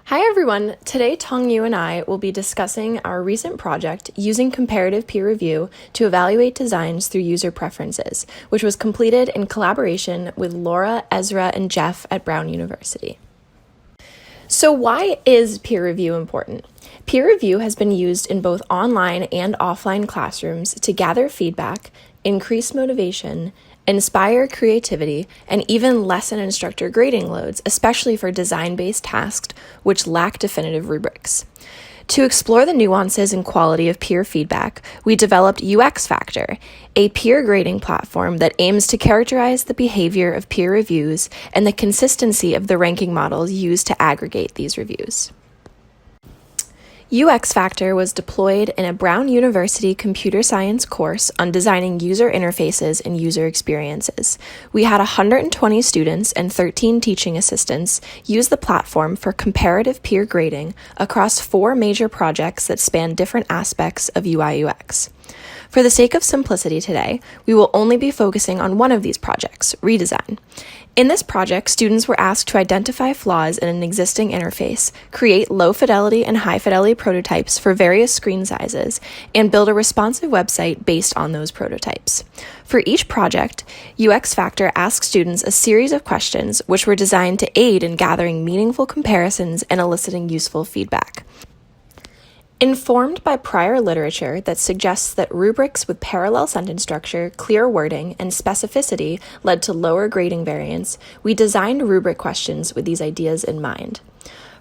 Hi everyone! Today Tongyu and I will be discussing our recent project using comparative peer review to evaluate designs through user preferences, which was completed in collaboration with Laura, Ezra, and Jeff at Brown University. So why is peer review important? Peer review has been used in both online and offline classrooms to gather feedback, increase motivation, inspire creativity, and even lessen instructor grading loads, especially for design-based tasks which lack definitive rubrics. To explore the nuances and quality of peer feedback, we developed UX Factor, a peer grading platform that aims to characterize the behavior of peer reviews and the consistency of the ranking models used to aggregate these reviews. UX Factor was deployed in a Brown University computer science course on designing user interfaces and user experiences. We had 120 students and 13 teaching assistants use the platform for comparative peer grading across 4 major projects that span different aspects of UI/UX. For the sake of simplicity today, we will only be focusing on one of these projects, redesign. In this project, students were asked to identify flaws in an existing interface, create low-fidelity and high-fidelity prototypes for various screen sizes, and build a responsive website based on those prototypes. For each project, UX Factor asked students a series of questions which were designed to aid in gathering meaningful comparisons and eliciting useful feedback. Informed by prior literature that suggests that rubrics with parallel sentence structure, clear wording, and specificity led to lower grading variance, we designed rubric questions with these ideas in mind.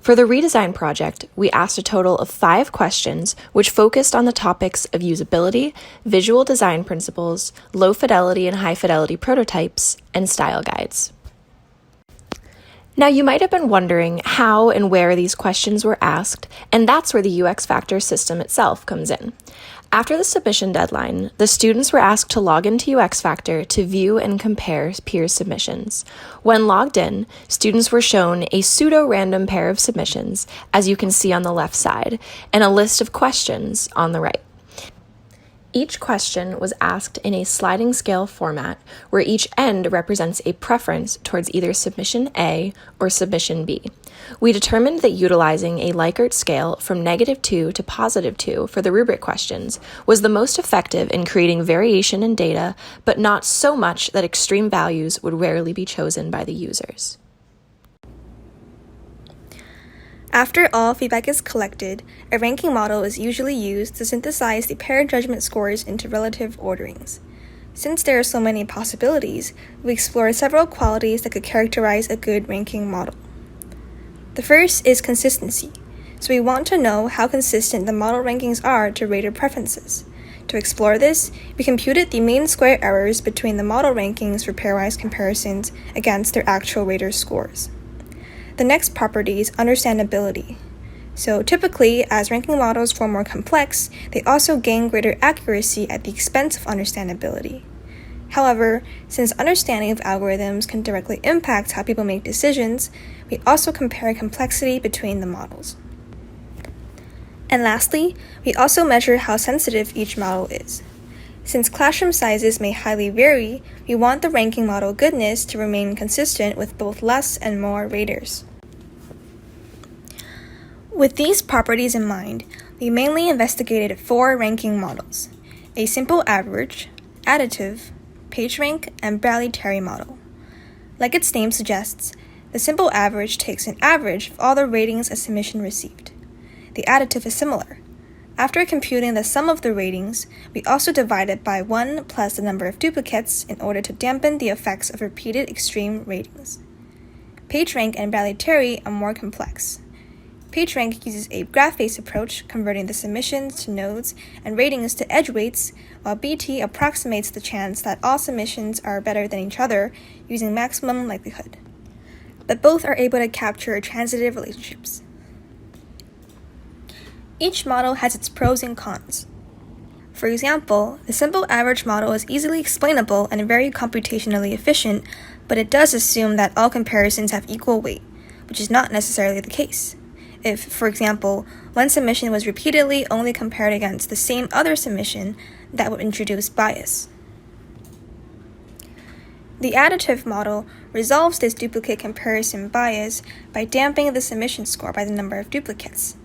For the redesign project, we asked a total of 5 questions which focused on the topics of usability, visual design principles, low fidelity and high fidelity prototypes, and style guides. Now, you might have been wondering how and where these questions were asked, and that's where the UX Factor system itself comes in. After the submission deadline, the students were asked to log into UX Factor to view and compare peer submissions. When logged in, students were shown a pseudo-random pair of submissions, as you can see on the left side, and a list of questions on the right. Each question was asked in a sliding scale format where each end represents a preference towards either submission A or submission B. We determined that utilizing a Likert scale from -2 to +2 for the rubric questions was the most effective in creating variation in data, but not so much that extreme values would rarely be chosen by the users. After all feedback is collected, a ranking model is usually used to synthesize the pair judgment scores into relative orderings. Since there are so many possibilities, we explored several qualities that could characterize a good ranking model. The first is consistency, so we want to know how consistent the model rankings are to rater preferences. To explore this, we computed the mean square errors between the model rankings for pairwise comparisons against their actual rater scores. The next property is understandability. So typically, as ranking models form more complex, they also gain greater accuracy at the expense of understandability. However, since understanding of algorithms can directly impact how people make decisions, we also compare complexity between the models. And lastly, we also measure how sensitive each model is. Since classroom sizes may highly vary, we want the ranking model goodness to remain consistent with both less and more raters. With these properties in mind, we mainly investigated 4 ranking models: a simple average, additive, PageRank, and Bradley-Terry model. Like its name suggests, the simple average takes an average of all the ratings a submission received. The additive is similar. After computing the sum of the ratings, we also divide it by 1 plus the number of duplicates in order to dampen the effects of repeated extreme ratings. PageRank and Bradley-Terry are more complex. PageRank uses a graph-based approach, converting the submissions to nodes and ratings to edge weights, while BT approximates the chance that all submissions are better than each other using maximum likelihood. But both are able to capture transitive relationships. Each model has its pros and cons. For example, the simple average model is easily explainable and very computationally efficient, but it does assume that all comparisons have equal weight, which is not necessarily the case. If, for example, one submission was repeatedly only compared against the same other submission, that would introduce bias. The additive model resolves this duplicate comparison bias by damping the submission score by the number of duplicates.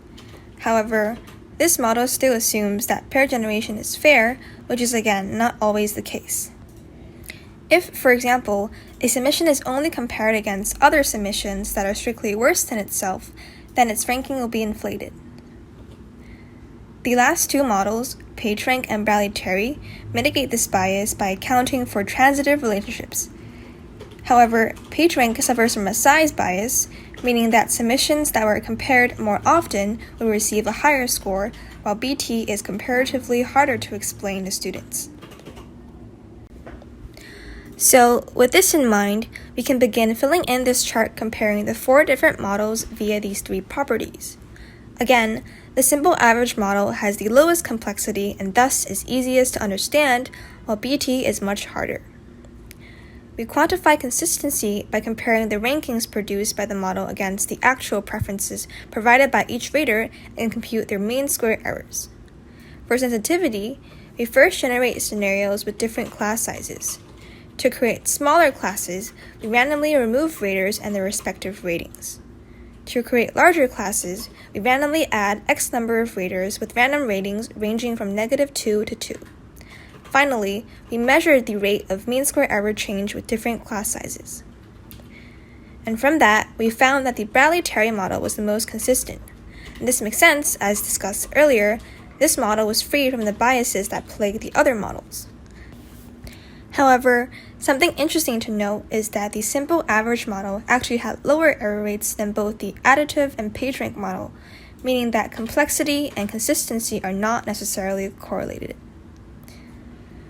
However, this model still assumes that pair generation is fair, which is again not always the case. If, for example, a submission is only compared against other submissions that are strictly worse than itself, then its ranking will be inflated. The last two models, PageRank and Bradley-Terry, mitigate this bias by accounting for transitive relationships. However, PageRank suffers from a size bias, meaning that submissions that were compared more often will receive a higher score, while BT is comparatively harder to explain to students. So, with this in mind, we can begin filling in this chart comparing the 4 different models via these 3 properties. Again, the simple average model has the lowest complexity and thus is easiest to understand, while BT is much harder. We quantify consistency by comparing the rankings produced by the model against the actual preferences provided by each rater and compute their mean square errors. For sensitivity, we first generate scenarios with different class sizes. To create smaller classes, we randomly remove raters and their respective ratings. To create larger classes, we randomly add X number of raters with random ratings ranging from -2 to 2. Finally, we measured the rate of mean square error change with different class sizes. And from that, we found that the Bradley-Terry model was the most consistent. And this makes sense, as discussed earlier, this model was free from the biases that plague the other models. However, something interesting to note is that the simple average model actually had lower error rates than both the additive and PageRank model, meaning that complexity and consistency are not necessarily correlated.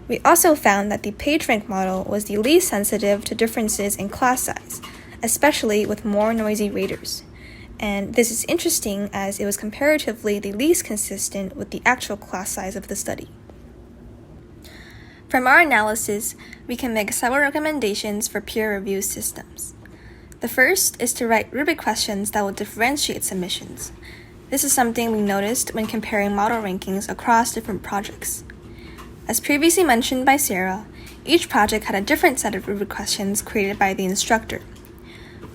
We also found that the PageRank model was the least sensitive to differences in class size, especially with more noisy raters. And this is interesting as it was comparatively the least consistent with the actual class size of the study. From our analysis, we can make several recommendations for peer review systems. The first is to write rubric questions that will differentiate submissions. This is something we noticed when comparing model rankings across different projects. As previously mentioned by Sarah, each project had a different set of rubric questions created by the instructor.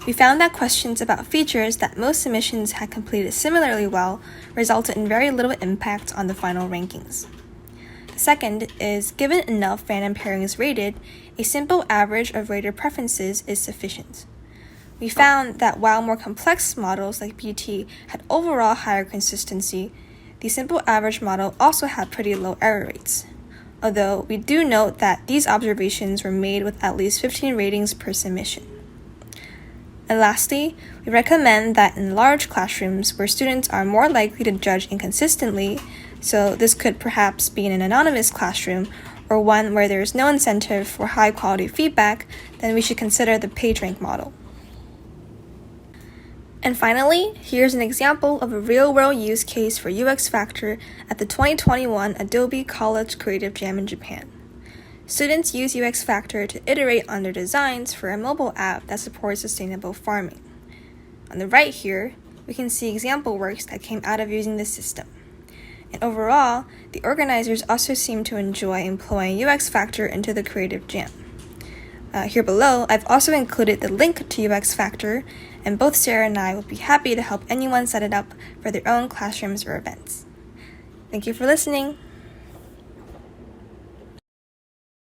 We found that questions about features that most submissions had completed similarly well resulted in very little impact on the final rankings. Second is, given enough random pairings rated, a simple average of rater preferences is sufficient. We found that while more complex models like BT had overall higher consistency, the simple average model also had pretty low error rates. Although we do note that these observations were made with at least 15 ratings per submission. And lastly, we recommend that in large classrooms where students are more likely to judge inconsistently, so this could perhaps be in an anonymous classroom or one where there is no incentive for high-quality feedback, then we should consider the PageRank model. And finally, here's an example of a real-world use case for UX Factor at the 2021 Adobe College Creative Jam in Japan. Students use UX Factor to iterate on their designs for a mobile app that supports sustainable farming. On the right here, we can see example works that came out of using this system. And overall, the organizers also seem to enjoy employing UX Factor into the Creative Jam. Here below, I've also included the link to UX Factor, and both Sarah and I would be happy to help anyone set it up for their own classrooms or events. Thank you for listening.